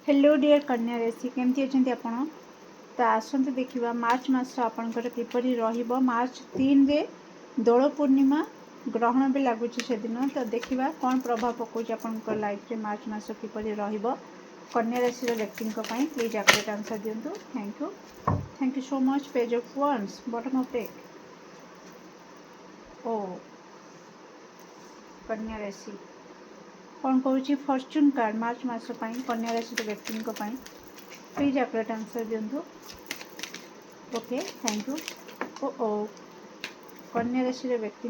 Hello dear कन्या राशि केमती अच्छे आपण तो आसतु देखा मार्च मास आपंकर किपर मार्च 3 रे दोल पूर्णिमा ग्रहण भी लगुच से दिन तो देखा कौन प्रभाव पकाउछ आपंकर लाइफ रे मार्च मास किपर कन्या राशि व्यक्ति प्लीज एक्यूरेट आंसर दिंतु। Thank you so much page of wands bottom of deck. ओ कन्या राशि कौन कहूँ फॉर्च्यून कार्ड मार्च मास कन्या राशि व्यक्ति प्लीज एक्यूरेट आंसर दिंतु। Okay thank you. ओ कन्या राशि व्यक्ति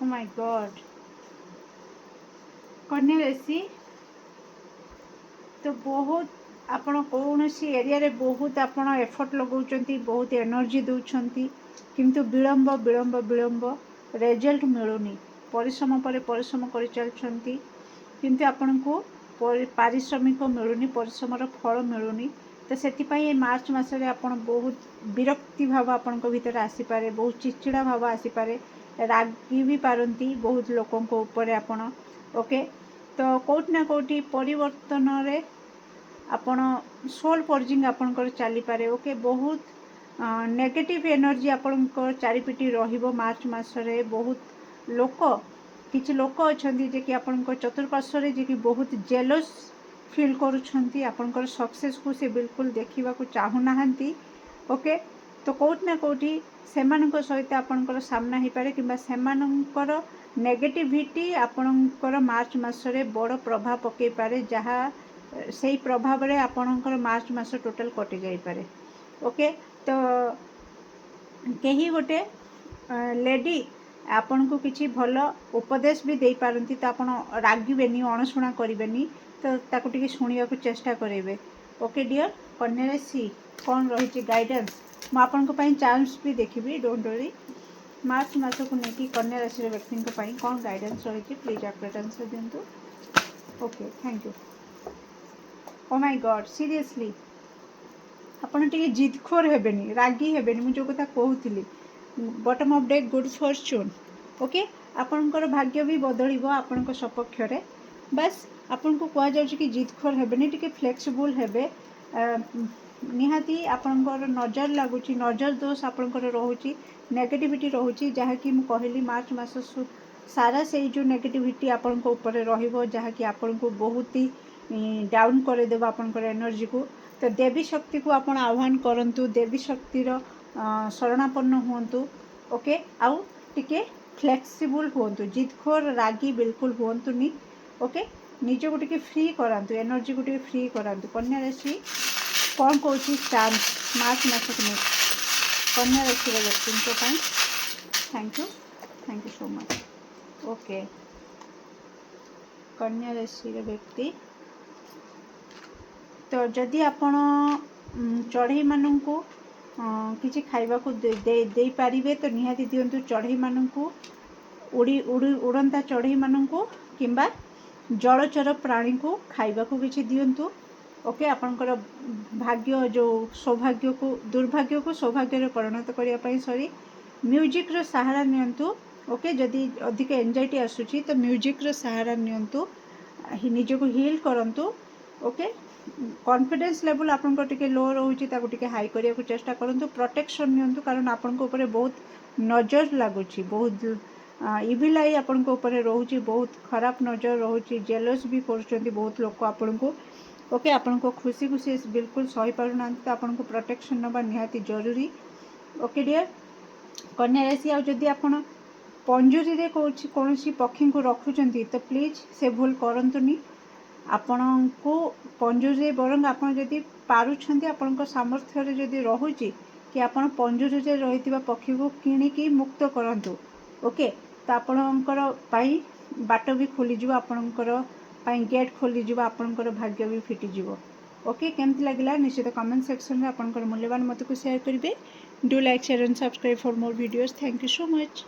ओ माय गॉड कन्या राशि तो बहुत आपण कौन सी एरिया रे बहुत आपण एफर्ट लगाउछंती बहुत एनर्जी दउछंती किंतु विलंब विलंब विलंब रिजल्ट मिलुनी परिश्रम पर परिश्रम कर चलछंती किंतु आपण को पारिश्रमिक मिलुनी परिश्रमर फल मिलुनी तो से मार्च मासरे आपण बहुत विरक्ति भाव आपण भीतर आसीपारे बहुत चिड़चिड़ा भाव आसीपारे रागी भी पारंती बहुत लोकों को ऊपर आपण ओके तो कोठी ना कोठी परिवर्तन रे आपण सोल पर्जिंग आपणकर चली पारे ओके बहुत नेगेटिव एनर्जी आपणकर चारिपिटी रहिबो मार्च मासरे बहुत लोक किछि लोक अछंती जे कि आपणकर चतुर्पार्श्व रे जे कि बहुत जेलस फील करूछंती आपणकर सक्सेस को से बिल्कुल देखिबा को चाहू नाहंती ओके तो कोठी ना कोठी सेमानक सहित आपणकर सामना ही पारे किबा सेमानकर नेगेटिविटी आपणकर मार्च मासरे बड़ प्रभाव पकई पारे जहा से प्रभाव रे आपणकर मार्च मास टोटल कटि जाई पारे ओके तो कहीं गोटे लेडी आपन को किसी भल उपदेश भी दे पारंती तो आपण रागिबेनी अणशुणा करेनि तो ताको टिके शुणिया को चेष्टा करेंगे ओके डियर कन्या राशि कौन रही गाइडेंस मु आपन को पई चांस भी देखिबी डोंट वरी मार्च मास को लेकिन कन्या राशि व्यक्ति कौन गाइडेंस रही प्लीज एक्यूरेट आंसर दिंतु। Okay thank you. Oh my god seriously आपण टिके जिदखोर हेबेनी रागी हेबेनी मु जो कथा कहूली bottom of deck good fortune okay आपणकर भाग्य भी बदलिबो आपणकर सपक्ष रे बस आपन को कह जाउछि कि जिदखोर हेबेनी टिके फ्लेक्सिबल हेबे निहाती आपणकर नजर लागुछि नजर दोष आपणकर रहउछि नेगेटिविटी रहउछि जहा कि मु कहली मार्च मास सारा से जो नेगेटिविटी आपणको ऊपर रहिबो जहा कि आपणको बहुत ही डाउन कर देबो आपणकर एनर्जी को तो देवी शक्ति को आपण आह्वान करंतु देवी शक्तिर शरणापन्न हुंतु ओके आउ टिके फ्लेक्सिबल हुंतु जिदखोर रागी बिल्कुल हुंतुनी ओके निज को टिके फ्री करांतु एनर्जी को टिके फ्री करांतु। कन्या राशि कौन कहूँ चांस मार्च मास को कन्या राशि व्यक्ति thank you so much okay कन्या राशि व्यक्ति तो जदि आपण चढ़ई मानक किसी खाइबा को दे पारिबे तो निहाती दिंतु चढ़ई मानक उड़ंता चढ़ई मानक किंबा जलचर प्राणी को खाइबा को किसी दिंतु ओके आपणकर भाग्य जो सौभाग्य को दुर्भाग्य को सौभाग्य रे परिणत करिया पई सॉरी म्यूजिक रो सहारा नियंतु ओके जदि अधिक एंजाइटी आसुची तो म्यूजिक रो सहारा नियंतु निज को हील करंतु ओके कॉन्फिडेंस लेवल आपन टिके लो रोचे टिके हाई करिया को चेष्टा करंतु प्रोटेक्शन नियंतु कारण आपन को ऊपर बहुत नजर लागुची बहुत इविल आई आपन को ऊपर रोची बहुत खराब नजर रोची जेलस भी करछंती बहुत लोग आपन को ओके आपन को खुशी खुशी बिल्कुल सही पारु ना तो आपन को प्रोटेक्शन नबा निहाती जरूरी ओके डियर कन्या राशि आ जदि आपन पंजुरी रे कौन पक्षी को रखुचंती तो प्लीज से भूल करंतुनी आपण को पंजुरी बरंग आपण जदि पारुछंती आपण सामर्थ्य रे जदि रहुची कि आपण पंजुरी रे रहितबा पक्षी को किणिकी मुक्त करंतु ओके तो आपणकर पाई बाट भी खोली जिवो आपणकर पाई गेट खोली जिवो आपणकर भाग्य भी फिटी जिवो ओके केमती लागला निश्चित कमेंट सेक्शन में आपणकर मूल्यवान मत को शेयर करिवे do like share and subscribe for more videos thank you so much.